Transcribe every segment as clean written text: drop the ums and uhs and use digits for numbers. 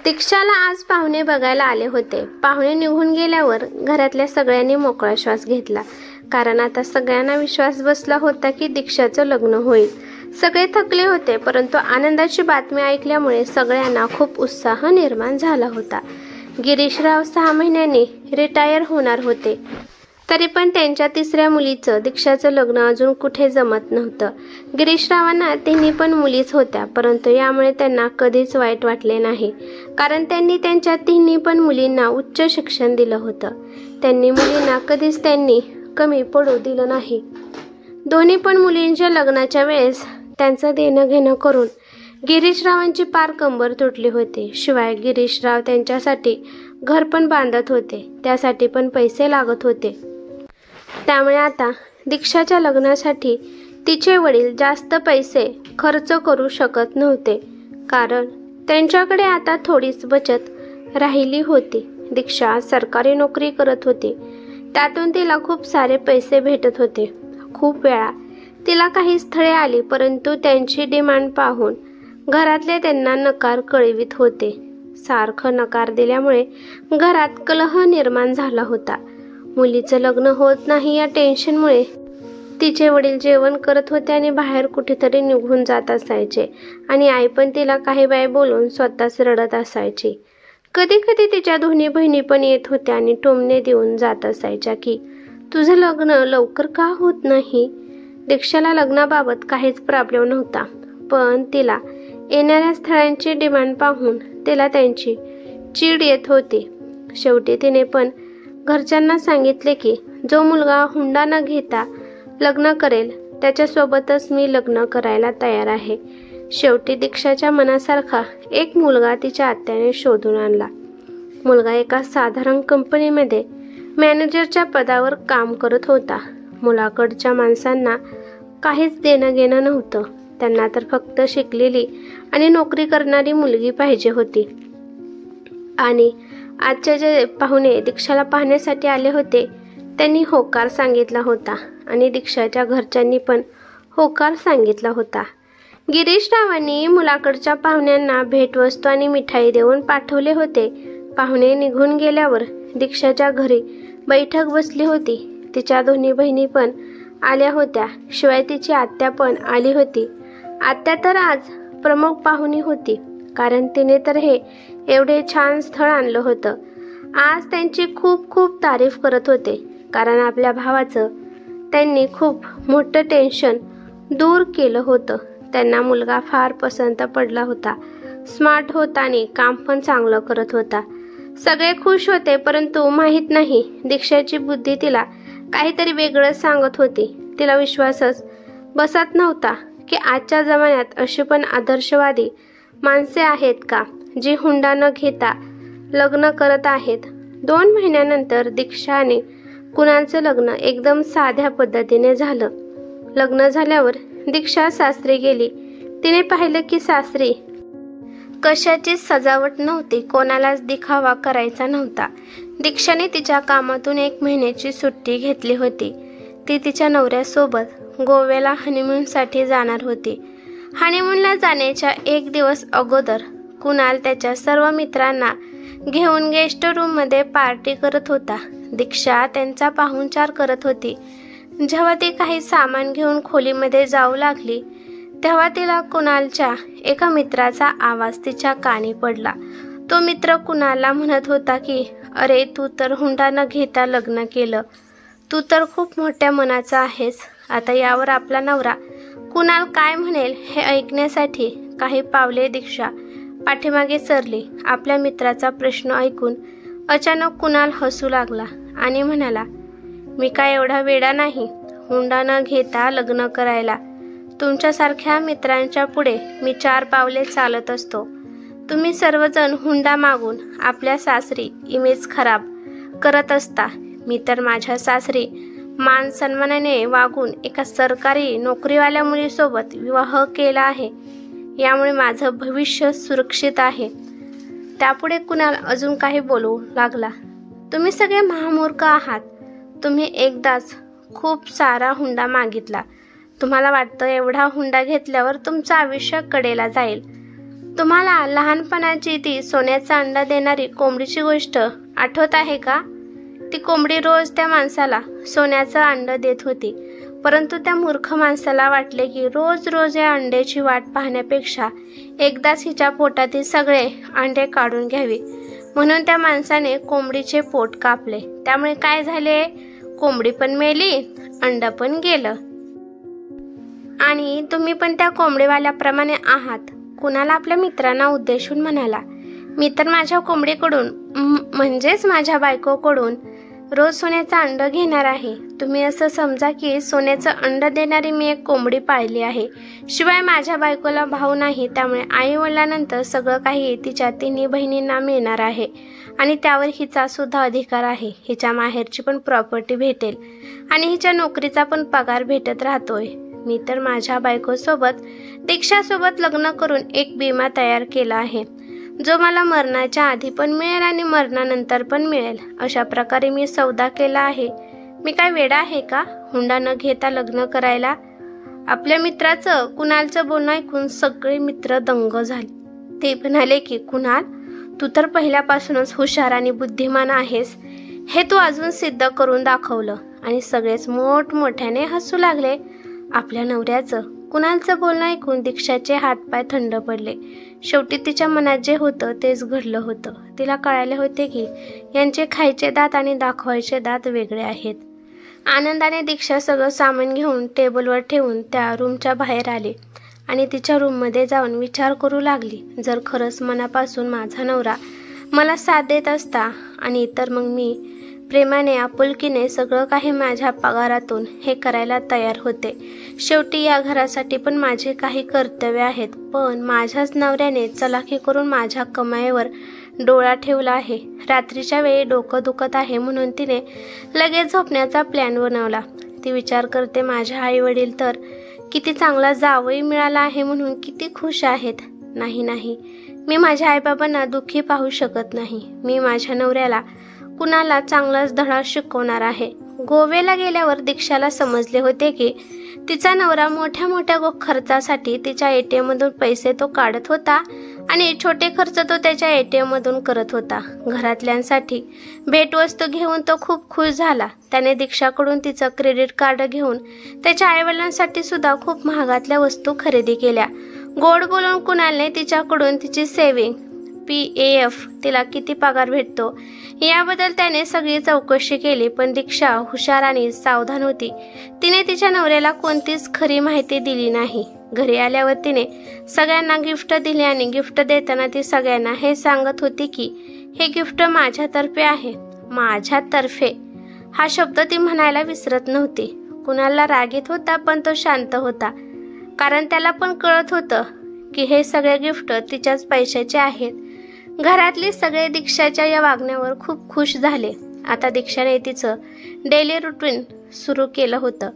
दीक्षाला आज पाहुणे बघायला आले होते. पाहुणे निघून गेल्यावर घरातल्या सगळ्यांनी मोकळा श्वास घेतला, कारण आता सगळ्यांना विश्वास बसला होता की दीक्षाचं लग्न होईल. सगळे थकले होते, परंतु आनंदाची बातमी ऐकल्यामुळे सगळ्यांना खूप उत्साह निर्माण झाला होता. गिरीशराव 6 महिन्यांनी रिटायर होणार होते, तरी पण त्यांच्या 3ऱ्या मुलीचं दीक्षाचं लग्न अजून कुठे जमत नव्हतं. गिरीशरावांना तिन्ही पण मुलीच होत्या, परंतु यामुळे त्यांना कधीच वाईट वाटले नाही, कारण त्यांनी त्यांच्या तिन्ही पण मुलींना उच्च शिक्षण दिलं होतं. त्यांनी मुलींना कधीच कमी पडू दिलं नाही. दोन्ही पण मुलींच्या लग्नाच्या वेळेस त्यांचं देणं घेणं करून गिरीशरावांची पार कंबर तुटली होती. शिवाय गिरीशराव त्यांच्यासाठी घर पण बांधत होते, त्यासाठी पण पैसे लागत होते. त्यामुळे आता दीक्षाच्या लग्नासाठी तिचे वडील जास्त पैसे खर्च करू शकत नव्हते, कारण त्यांच्याकडे आता थोडीच बचत राहिली होती. दीक्षा सरकारी नोकरी करत होती, त्यातून तिला खूप सारे पैसे भेटत होते. खूप वेळा तिला काही स्थळे आली, परंतु त्यांची डिमांड पाहून घरातले त्यांना नकार कळवित होते. सारखं नकार दिल्यामुळे घरात कलह निर्माण झाला होता. मुलीचं लग्न होत नाही या टेन्शनमुळे तिचे वडील जेवण करत होते आणि बाहेर कुठेतरी निघून जात असायचे, आणि आई पण तिला काही वेळ बोलून स्वतःच रडत असायची. कधी कधी तिच्या दोन्ही बहिणी पण येत होत्या आणि टोमणे देऊन जात असायच्या की तुझं लग्न लवकर का होत नाही. दीक्षाला लग्नाबाबत काहीच प्रॉब्लेम नव्हता, पण तिला येणाऱ्या स्थळांची डिमांड पाहून तिला त्यांची चीड येत होती. शेवटी तिने पण घरच्यांना सांगितले की जो मुलगा हुंडा न घेता लग्न करेल त्याच्यासोबतच मी लग्न करायला तयार आहे. शेवटी दीक्षाच्या मनासारखा एक मुलगा तिच्या आत्याने शोधून आणला. मुलगा एका साधारण कंपनीमध्ये मॅनेजरच्या पदावर काम करत होता. मुलाकडच्या माणसांना काहीच देणं घेणं नव्हतं, त्यांना तर फक्त शिकलेली आणि नोकरी करणारी मुलगी पाहिजे होती. आणि आजचे जे पाहुणे दीक्षाला पाहण्यासाठी आले होते त्यांनी होकार सांगितला होता, आणि दीक्षाच्या घरच्यांनी पण होकार सांगितला होता. गिरीशरावांनी मुलाकडच्या पाहुण्यांना भेटवस्तू आणि मिठाई देऊन पाठवले होते. पाहुणे निघून गेल्यावर दीक्षाच्या घरी बैठक बसली होती. तिच्या दोन्ही बहिणी पण आल्या होत्या, शिवाय तिची आत्या पण आली होती. आत्या तर आज प्रमुख पाहुणी होती, कारण तिने तर हे एवढे छान स्थळ आणलं होतं. आज त्यांची खूप खूप तारीफ करत होते, कारण आपल्या भावाचं त्यांनी खूप मोठं टेन्शन दूर केलं होतं. त्यांना मुलगा फार पसंत पडला होता. स्मार्ट होता आणि काम पण चांगलं करत होता. सगळे खुश होते, परंतु माहीत नाही दीक्षाची बुद्धी तिला काहीतरी वेगळंच सांगत होती. तिला विश्वासच बसत नव्हता की आजच्या जमान्यात अशी पण आदर्शवादी माणसे आहेत का, जी हुंडा न घेता लग्न करत आहेत. 2 महिन्यानंतर दीक्षा आणि कुणालचं लग्न एकदम साध्या पद्धतीने झालं. लग्न झाल्यावर दीक्षा सासरी गेली. तिने पाहिलं की सासरी कशाची सजावट नव्हती, कोणालाच दिखावा करायचा नव्हता. दीक्षाने तिच्या कामातून 1 महिन्याची सुट्टी घेतली होती. ती तिच्या नवऱ्यासोबत गोव्याला हनीमूनसाठी जाणार होती. हनीमूनला जाण्याच्या 1 दिवस अगोदर कुणाल त्याच्या सर्व मित्रांना घेऊन गेस्ट रूममध्ये पार्टी करत होता. दीक्षा त्यांचा पाहुणचार करत होती. जेव्हा ती काही सामान घेऊन खोलीमध्ये जाऊ लागली, तेव्हा तिला कुणालच्या एका मित्राचा आवाज तिच्या कानी पडला. तो मित्र कुणालला म्हणत होता की अरे, तू तर हुंडा न घेता लग्न केलं, तू तर खूप मोठ्या मनाचा आहेस. आता यावर आपला नवरा कुणाल काय म्हणेल हे ऐकण्यासाठी काही पावले दीक्षा पाठीमागे सरली. आपल्या मित्राचा प्रश्न ऐकून अचानक कुणाल हसू लागला आणि म्हणाला, मी काय एवढा वेडा नाही हुंडा न घेता लग्न करायला. तुमच्यासारख्या मित्रांच्या पुढे मी 4 पावले चालत असतो. तुम्ही सर्वजण हुंडा मागून आपल्या सासरी इमेज खराब करत असता. मी तर माझ्या सासरी मान सन्मानाने वागून एका सरकारी नोकरीवाल्या मुलीसोबत विवाह केला आहे. यामुळे माझं भविष्य सुरक्षित आहे. त्यापुढे कुणाल अजून काही बोलू लागला. तुम्ही सगळे महामूर्ख आहात. तुम्ही एकदाच खूप सारा हुंडा मागितला. तुम्हाला वाटतं एवढा हुंडा घेतल्यावर तुमचं आयुष्य कडेला जाईल. तुम्हाला लहानपणाची ती सोन्याचा अंडा देणारी कोंबडीची गोष्ट आठवत आहे का? ती कोंबडी रोज त्या माणसाला सोन्याचं अंडं देत होती, परंतु त्या मूर्ख माणसाला वाटले की रोज रोज या अंड्याची वाट पाहण्यापेक्षा एकदाच हिच्या पोटातील सगळे अंडे काढून घ्यावे, म्हणून त्या माणसाने कोंबडीचे पोट कापले. त्यामुळे काय झाले? कोंबडी पण मेली, अंड पण गेलं. आणि तुम्ही पण त्या कोंबडीवाल्याप्रमाणे आहात. कुणाला आपल्या मित्रांना उद्देशून म्हणाला, मी तर माझ्या कोंबडीकडून म्हणजेच माझ्या बायकोकडून रोज सोन्याचं अंड घेणार आहे. तुम्ही असं समजा की सोन्याचं अंड देणारी मी एक कोंबडी पाळली आहे. शिवाय माझ्या बायकोला भाऊ नाही, त्यामुळे आई वडिलांनंतर सगळं काही तिच्या तिन्ही बहिणींना मिळणार आहे आणि त्यावर हिचा सुद्धा अधिकार आहे. हिच्या माहेरची पण प्रॉपर्टी भेटेल आणि हिच्या नोकरीचा पण पगार भेटत राहतोय. मी तर माझ्या बायकोसोबत दीक्षासोबत लग्न करून एक विमा तयार केला आहे, जो मला मरणाच्या आधी पण मिळेल आणि मरणानंतर पण मिळेल. अशा प्रकारे मी सौदा केला आहे. मी काय वेडा आहे का हुंडा न घेता लग्न करायला? आपल्या मित्राचं कुणालचं बोलणं ऐकून सगळे मित्र दंग झाले. ते म्हणाले की कुणाल, तू तर पहिल्यापासूनच हुशार आणि बुद्धिमान आहेस, हे तू अजून सिद्ध करून दाखवलं. आणि सगळेच मोठमोठ्याने हसू लागले. आपल्या नवऱ्याचं कुणालचं बोलणं ऐकून दीक्षाचे हातपाय थंड पडले. शेवटी तिच्या मनात जे होतं तेच घडलं होतं. तिला कळाले होते की यांचे खायचे दात आणि दाखवायचे दात वेगळे आहेत. आनंदाने दीक्षा सगळं सामान घेऊन टेबलवर ठेवून त्या रूमच्या बाहेर आली आणि तिच्या रूममध्ये जाऊन विचार करू लागली, जर खरंच मनापासून माझा नवरा मला साथ देत असता आणि तर मग मी प्रेमाने आपुलकीने सगळं काही माझ्या पगारातून हे करायला तयार होते. शेवटी या घरासाठी पण माझे काही कर्तव्य आहेत, पण माझ्याच नवऱ्याने चलाखी करून माझ्या कमाईवर डोळा ठेवला आहे. रात्रीच्या वेळी डोकं दुखत आहे म्हणून तिने लगेच झोपण्याचा प्लॅन बनवला. ती विचार करते, माझ्या आई वडील तर किती चांगला जावई मिळाला आहे म्हणून किती खुश आहेत. नाही, मी माझ्या आईबाबांना दुःखी पाहू शकत नाही. मी माझ्या नवऱ्याला कुणाला चांगलाच धडा शिकवणार आहे. गोव्याला गेल्यावर दीक्षाला समजले होते की तिचा नवरा मोठ्या मोठ्या खर्चासाठी तिच्या ATM मधून पैसे तो काढत होता आणि छोटे खर्च तो त्याच्या ATM मधून करत होता. घरातल्यांसाठी भेटवस्तू घेऊन तो खूप खुश झाला. त्याने दीक्षाकडून तिचं क्रेडिट कार्ड घेऊन त्याच्या आईवडिलांसाठी सुद्धा खूप महागातल्या वस्तू खरेदी केल्या. गोड बोलून कुणालने तिच्याकडून तिची सेविंग PAF तिला किती पगार भेटतो याबद्दल त्याने सगळी चौकशी केली. पण दीक्षा हुशार आणि सावधान होती. तिने तिच्या नवऱ्याला कोणतीच खरी माहिती दिली नाही. घरी आल्यावर तिने सगळ्यांना गिफ्ट दिले आणि गिफ्ट देताना ती सगळ्यांना हे सांगत होती की हे गिफ्ट माझ्यातर्फे आहे. माझ्यातर्फे हा शब्द ती म्हणायला विसरत नव्हती. कुणाला राग येत होता, पण तो शांत होता, कारण त्याला पण कळत होतं की हे सगळे गिफ्ट तिच्याच पैशाचे आहेत. घरातली सगळे दीक्षाच्या या वागण्यावर खूप खुश झाले. आता दीक्षाने तिचं डेली रुटीन सुरू केलं होतं.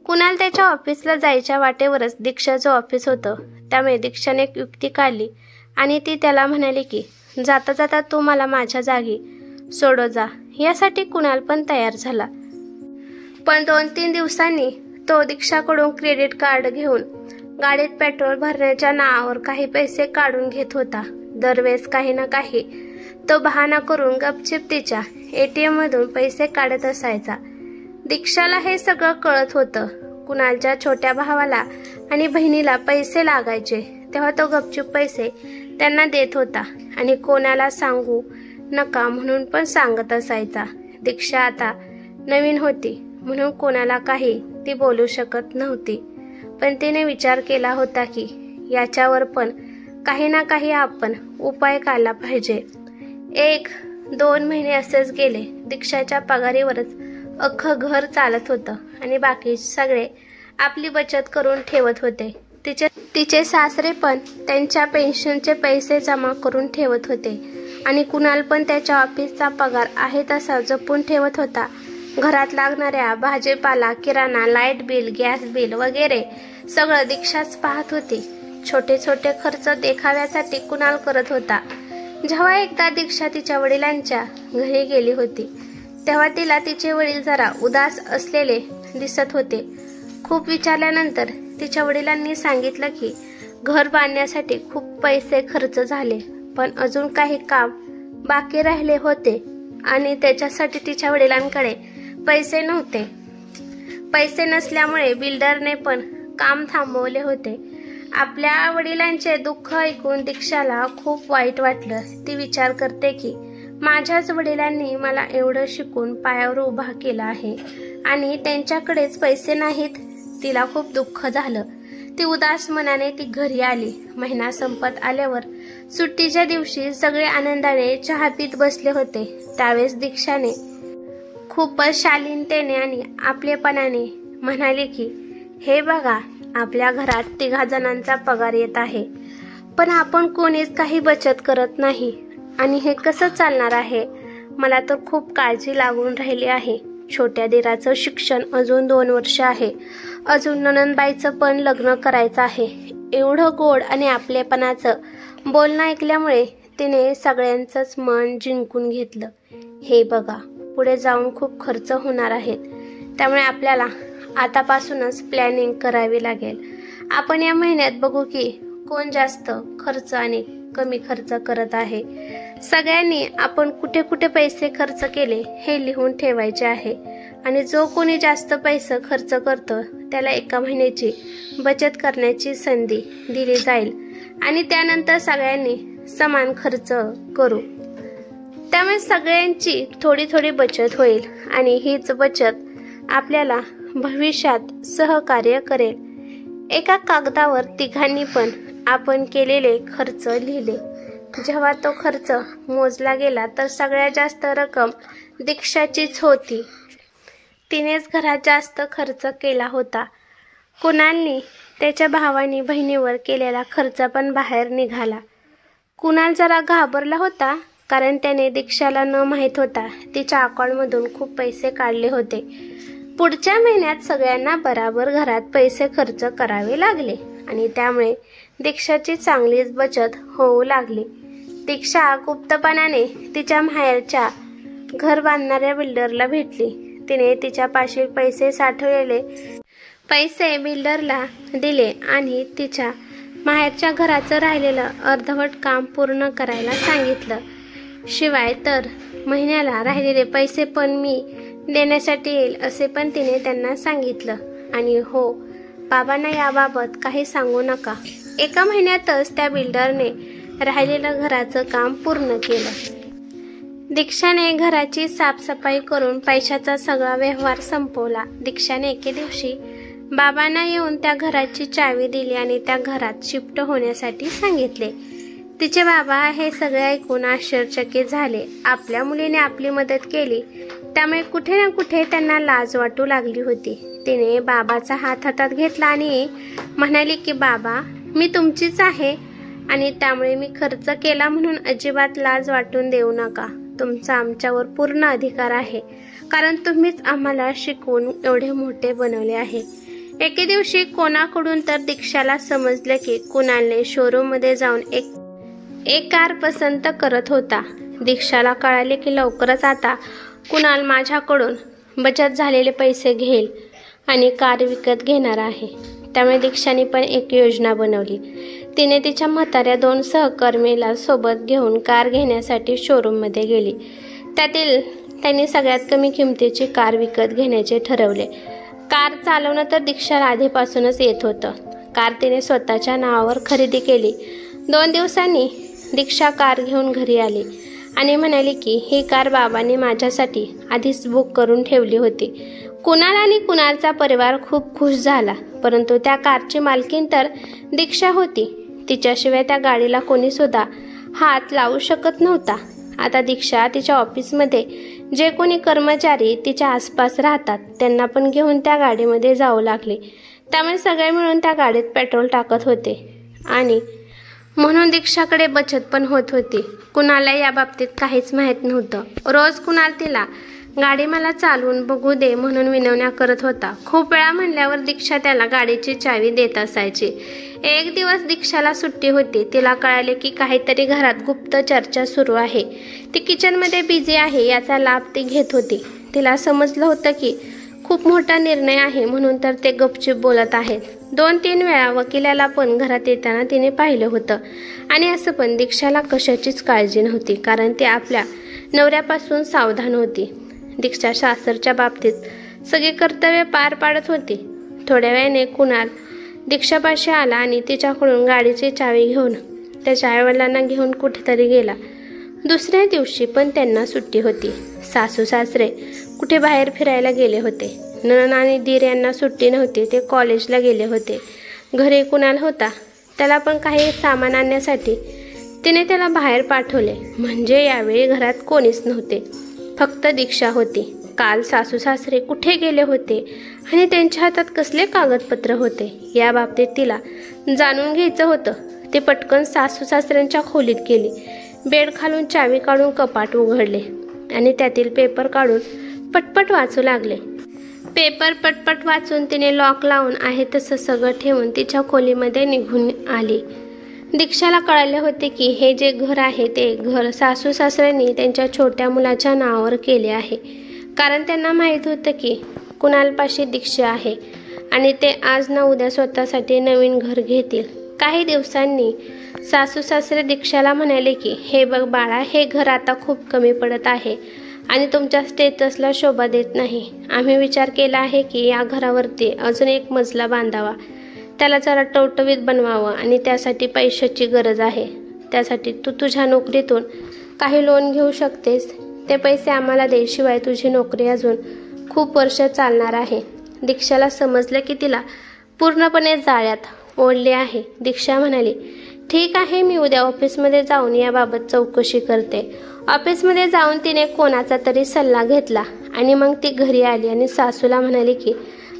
कुणाल त्याच्या ऑफिसला जायच्या वाटेवरच दीक्षाचं ऑफिस होतं, त्यामुळे दीक्षाने एक युक्ती काढली आणि ती त्याला म्हणाली की जाता जाता तू मला माझ्या जागी सोडव जा. यासाठी कुणाल पण तयार झाला. पण 2-3 दिवसांनी तो दीक्षाकडून क्रेडिट कार्ड घेऊन गाडीत पेट्रोल भरण्याच्या नावावर काही पैसे काढून घेत होता. दरवेळेस काही ना काही तो बहाणा करून गपचिप तिच्या ATM मधून पैसे काढत असायचा. दीक्षाला हे सगळं कळत होतं. कुणालच्या छोट्या भावाला आणि बहिणीला पैसे लागायचे तेव्हा तो गपचूप पैसे त्यांना देत होता आणि कोणाला सांगू नका म्हणून पण सांगत असायचा. दीक्षा आता नवीन होती म्हणून कोणाला काही ती बोलू शकत नव्हती, पण तिने विचार केला होता की याच्यावर पण काही ना काही आपण उपाय काढला पाहिजे. 1-2 महिने असेच गेले. दीक्षाच्या पगारीवरच अख्खं घर चालत होतं आणि बाकी सगळे आपली बचत करून ठेवत होते. तिचे सासरे पण त्यांच्या पेन्शनचे पैसे जमा करून ठेवत होते आणि कुणाल पण त्याच्या ऑफिसचा पगार आहे तसा जपून ठेवत होता. घरात लागणाऱ्या भाजीपाला, किराणा, लाईट बिल, गॅस बिल वगैरे सगळं दीक्षाच पाहत होती. छोटे छोटे खर्च देखाव्यासाठी कुणाल करत होता. जेव्हा एकदा दीक्षा तिच्या वडिलांच्या घरी गेली होती तेव्हा तिला तिचे वडील जरा उदास असलेले दिसत होते. खूप विचारल्यानंतर तिच्या वडिलांनी सांगितलं की घर बांधण्यासाठी खूप पैसे खर्च झाले, पण अजून काही काम बाकी राहिले होते आणि त्याच्यासाठी तिच्या वडिलांकडे पैसे नव्हते. पैसे नसल्यामुळे बिल्डरने पण काम थांबवले होते. आपल्या वडिलांचे दुःख ऐकून दीक्षाला खूप वाईट वाटलं. ती विचार करते की माझ्याच वडिलांनी मला एवढं शिकून पायावर उभा केला आहे आणि त्यांच्याकडेच पैसे नाहीत. तिला खूप दुःख झालं. ती उदास मनाने ती घरी आली. महिना संपत आल्यावर सुट्टीच्या दिवशी सगळे आनंदाने चहा पीत बसले होते. त्यावेळेस दीक्षाने खूपच शालीनतेने आणि आपलेपणाने म्हणाले की हे बघा, आपल्या घरात 3 जणांचा पगार येत आहे, पण आपण कोणीच काही बचत करत नाही आणि हे कसं चालणार आहे? मला तर खूप काळजी लागून राहिली आहे. छोट्या दिराचं शिक्षण अजून 2 वर्ष आहे. अजून नणंदबाईचं पण लग्न करायचं आहे. एवढं गोड आणि आपलेपणाचं बोलणं ऐकल्यामुळे तिने सगळ्यांचंच मन जिंकून घेतलं. हे बघा, पुढे जाऊन खूप खर्च होणार आहेत, त्यामुळे आपल्याला आतापासूनच प्लॅनिंग करावी लागेल. आपण या महिन्यात बघू की कोण जास्त खर्च आणि कमी खर्च करत आहे. सगळ्यांनी आपण कुठे कुठे पैसे खर्च केले हे लिहून ठेवायचे आहे आणि जो कोणी जास्त पैसे खर्च करतो त्याला 1 महिन्याची बचत करण्याची संधी दिली जाईल आणि त्यानंतर सगळ्यांनी समान खर्च करू. त्यामुळे सगळ्यांची थोडी थोडी बचत होईल आणि हीच बचत आपल्याला भविष्यात सहकार्य करेल. एका कागदावर तिघांनी पण आपण केलेले खर्च लिहिले. जेव्हा तो खर्च मोजला गेला तर सगळ्यात जास्त रक्कम दीक्षाचीच होती. तिनेच घरात जास्त खर्च केला होता. कुणालनी त्याच्या भावानी बहिणीवर केलेला खर्च पण बाहेर निघाला. कुणाल जरा घाबरला होता, कारण त्याने दीक्षाला न माहीत होता तिच्या अकाउंटमधून खूप पैसे काढले होते. पुढच्या महिन्यात सगळ्यांना बराबर घरात पैसे खर्च करावे लागले आणि त्यामुळे दीक्षाची चांगलीच बचत होऊ लागली. दीक्षा गुप्तपणाने तिच्या माहेरच्या घर बांधणाऱ्या बिल्डरला भेटली. तिने तिच्यापाशी पैसे साठवलेले पैसे बिल्डरला दिले आणि तिच्या माहेरच्या घराचं राहिलेलं अर्धवट काम पूर्ण करायला सांगितलं. शिवाय तर महिन्याला राहिलेले पैसे पण मी देण्यासाठी येईल असे पण तिने त्यांना सांगितलं. आणि हो, बाबांना याबाबत काही सांगू नका. 1 महिन्यातच त्या बिल्डरने राहिलेलं घराचं काम पूर्ण केलं. दीक्षाने घराची साफसफाई करून पैशाचा सगळा व्यवहार संपवला. दीक्षाने एके दिवशी बाबांना येऊन त्या घराची चावी दिली आणि त्या घरात शिफ्ट होण्यासाठी सांगितले. तिचे बाबा हे सगळे ऐकून आश्चर्यचकित झाले. आपल्या मुलीने आपली मदत केली, त्यामुळे कुठे ना कुठे त्यांना लाज वाटू लागली होती. तिने बाबाचा हात हातात घेतला आणि म्हणाली की बाबा, मी तुमचीच आहे आणि त्यामुळे मी खर्च केला म्हणून अजिबात लाज वाटून देऊ नका. तुमचा आमच्यावर पूर्ण अधिकार आहे, कारण तुम्हीच आम्हाला शिकवून एवढे मोठे बनवले आहे. एके दिवशी कोणाकडून तर दीक्षाला समजलं की कुणालने शोरूम मध्ये जाऊन एक कार पसंत करत होता. दीक्षाला कळाले की लवकरच आता कुणाल माझ्याकडून बचत झालेले पैसे घेईल आणि कार विकत घेणार आहे. त्यामुळे दीक्षाने पण एक योजना बनवली. तिने तिच्या म्हाताऱ्या 2 सहकर्मीला सोबत घेऊन कार घेण्यासाठी शोरूममध्ये गेली. त्यांनी सगळ्यात कमी किमतीची कार विकत घेण्याचे ठरवले. कार चालवणं तर दीक्षाला आधीपासूनच येत होतं. कार तिने स्वतःच्या नावावर खरेदी केली. 2 दिवसांनी दीक्षा कार घेऊन घरी आली आणि म्हणाली की ही कार बाबांनी माझ्यासाठी आधीच बुक करून ठेवली होती. कुणाल आणि कुणालचा परिवार खूप खुश झाला, परंतु त्या कारची मालकीण तर दीक्षा होती. तिच्याशिवाय त्या गाडीला कोणी सुद्धा हात लावू शकत नव्हता. आता दीक्षा तिच्या ऑफिसमध्ये जे कोणी कर्मचारी तिच्या आसपास राहतात त्यांना पण घेऊन त्या गाडीमध्ये जाऊ लागले. त्यामुळे सगळे मिळून त्या गाडीत पेट्रोल टाकत होते आणि म्हणून दीक्षाकडे बचत पण होत होती. कुणाला या बाबतीत काहीच माहीत नव्हतं. रोज कुणाल तिला गाडी मला चालवून बघू दे म्हणून विनवण्या करत होता. खूप वेळा म्हणल्यावर दीक्षा त्याला गाडीची चावी देत असायची. एक दिवस दीक्षाला सुट्टी होती. तिला कळाले की काहीतरी घरात गुप्त चर्चा सुरू आहे. ती किचनमध्ये बिझी आहे याचा लाभ ती घेत होती. तिला समजलं होतं की खूप मोठा निर्णय आहे म्हणून तर ते गपचूप बोलत आहेत. 2-3 वेळा वकिलाला पण घरात येताना तिने पाहिलं होतं. आणि असं पण दीक्षाला कशाचीच काळजी नव्हती, कारण ती आपल्या नवऱ्यापासून सावधान होती. दीक्षा सासरच्या बाबतीत सगळी कर्तव्य पार पाडत होती. थोड्या वेळाने कुणाल दीक्षापाशी आला आणि तिच्याकडून गाडीची चावी घेऊन त्याच्या आईवडिलांना घेऊन कुठेतरी गेला. दुसऱ्या दिवशी पण त्यांना सुट्टी होती. सासू सासरे कुठे बाहेर फिरायला गेले होते. नणंद आणि दीर यांना सुट्टी नव्हती, ते कॉलेजला गेले होते. घरी कुणाल होता. त्याला पण काही सामान आणण्यासाठी तिने त्याला बाहेर पाठवले. म्हणजे यावेळी घरात कोणीच नव्हते, फक्त दीक्षा होती. काल सासू सासरे कुठे गेले होते आणि त्यांच्या हातात कसले कागदपत्र होते या बाबतीत तिला जाणून घ्यायचं होतं. ते पटकन सासू सासऱ्यांच्या खोलीत गेली. बेड खालून चावी काढून कपाट उघडले आणि त्यातील पेपर काढून पटपट वाचू लागले. पेपर पटपट वाचून तिने लॉक लावून आहे तसं सगळं ठेवून तिच्या खोलीमध्ये निघून आली. दीक्षाला कळले होते की हे जे घर आहे ते घर सासू सासऱ्यांनी त्यांच्या छोट्या मुलाच्या नावावर केले आहे. कारण त्यांना माहीत होतं की कुणालपाशी दीक्षा आहे आणि ते आज ना उद्या स्वतःसाठी नवीन घर घेतील. काही दिवसांनी सासू सासरे दीक्षाला म्हणाले की हे बघ बाळा, हे घर आता खूप कमी पडत आहे आणि तुमच्या स्टेटसला शोभा देत नाही. आम्ही विचार केला आहे की या घरावरती अजून एक मजला बांधावा, त्याला जरा टवटवीत बनवावं आणि त्यासाठी पैशाची गरज आहे. त्यासाठी तू तुझ्या नोकरीतून काही लोन घेऊ शकतेस. ते पैसे आम्हाला दे, शिवाय तुझी नोकरी अजून खूप वर्ष चालणार आहे. दीक्षाला समजलं की तिला पूर्णपणे जाळ्यात ओढले आहे. दीक्षा म्हणाली, ठीक आहे, मी उद्या ऑफिसमध्ये जाऊन याबाबत चौकशी करते. ऑफिसमध्ये जाऊन तिने कोणाचा तरी सल्ला घेतला आणि मग ती घरी आली आणि सासूला म्हणाली की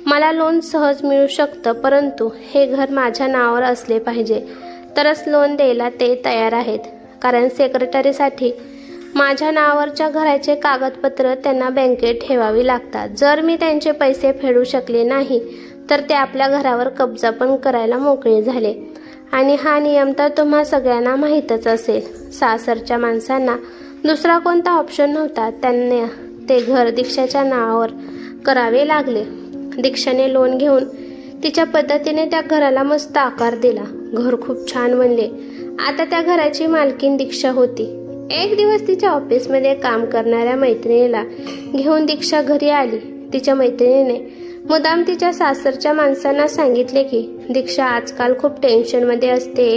मला लोन सहज मिळू शकतं, परंतु हे घर माझ्या नावावर असले पाहिजे, तरच लोन द्यायला ते तयार आहेत. कारण सेक्रेटरीसाठी माझ्या नावावरच्या घराचे कागदपत्र त्यांना बँकेत ठेवावी लागतात. जर मी त्यांचे पैसे फेडू शकले नाही तर ते आपल्या घरावर कब्जा पण करायला मोकळे झाले. आणि हा नियम तर तुम्हा सगळ्यांना माहीतच असेल. सासरच्या माणसांना दुसरा कोणता ऑप्शन नव्हता. त्यांना ते घर दीक्षाच्या नावावर करावे लागले. दीक्षाने लोन घेऊन तिच्या पद्धतीने त्या घराला मस्त आकार दिला. घर खूप छान बनले. आता त्या घराची मालकीन दीक्षा होती. एक दिवस तिच्या ऑफिसमध्ये काम करणाऱ्या मैत्रिणीला घेऊन दीक्षा घरी आली. तिच्या मैत्रिणीने मुदाम तिच्या सासरच्या माणसांना सांगितले की दीक्षा आजकाल खूप टेन्शनमध्ये असते.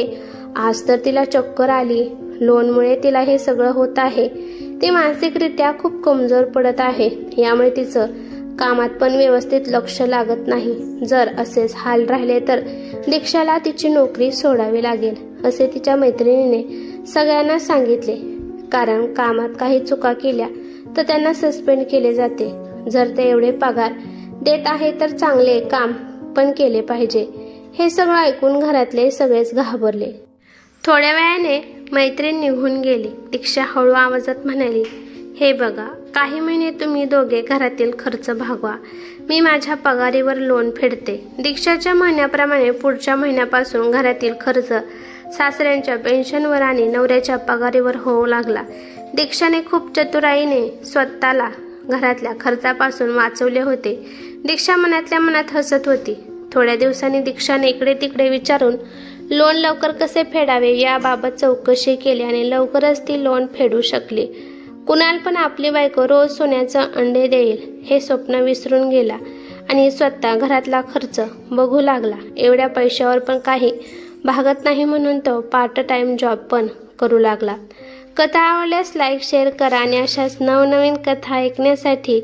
आज तर तिला चक्कर आली. लोनमुळे तिला हे सगळं होत आहे. ती मानसिकरित्या खूप कमजोर पडत आहे. यामुळे तिचं कामात पण व्यवस्थित लक्ष लागत नाही. जर असेच हाल राहिले तर दीक्षाला तिची नोकरी सोडावी लागेल, असे तिच्या मैत्रिणीने सगळ्यांना सांगितले. कारण कामात काही चुका केल्या तर त्यांना सस्पेंड केले जाते. जर ते एवढे पगार देत आहे तर चांगले काम पण केले पाहिजे. हे सगळं ऐकून घरातले सगळेच घाबरले. थोड्या वेळाने मैत्रीण निघून गेली. दीक्षा हळू आवाजात म्हणाली, हे बघा, काही महिने तुम्ही दोघे घरातील खर्च भागवा. मी माझ्या पगारीवर लोन फेडते. दीक्षाच्या म्हणण्याप्रमाणे पुढच्या महिन्यापासून घरातील खर्च सासऱ्यांच्या पेन्शनवर आणि नवऱ्याच्या पगारीवर होऊ लागला. दीक्षाने खूप चतुराईने स्वतःला घरातल्या खर्चापासून वाचवले होते. दीक्षा मनातल्या मनात हसत होती. थोड्या दिवसांनी दीक्षाने इकडे तिकडे विचारून लोन लवकर कसे फेडावे याबाबत चौकशी केली आणि लवकरच ती लोन फेडू शकली. कुणाल पण आपली बायको रोज सोन्याचं अंडे देईल हे स्वप्न विसरून गेला आणि स्वतः घरातला खर्च बघू लागला. एवढ्या पैशावर पण काही भागत नाही म्हणून तो पार्ट टाइम जॉब पण करू लागला. कथा आवडल्यास लाईक, शेअर करा आणि अशाच नवनवीन कथा ऐकण्यासाठी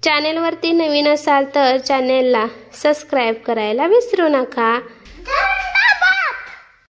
चॅनेलवरती नवीन असाल तर चॅनेलला सबस्क्राईब करायला विसरू नका.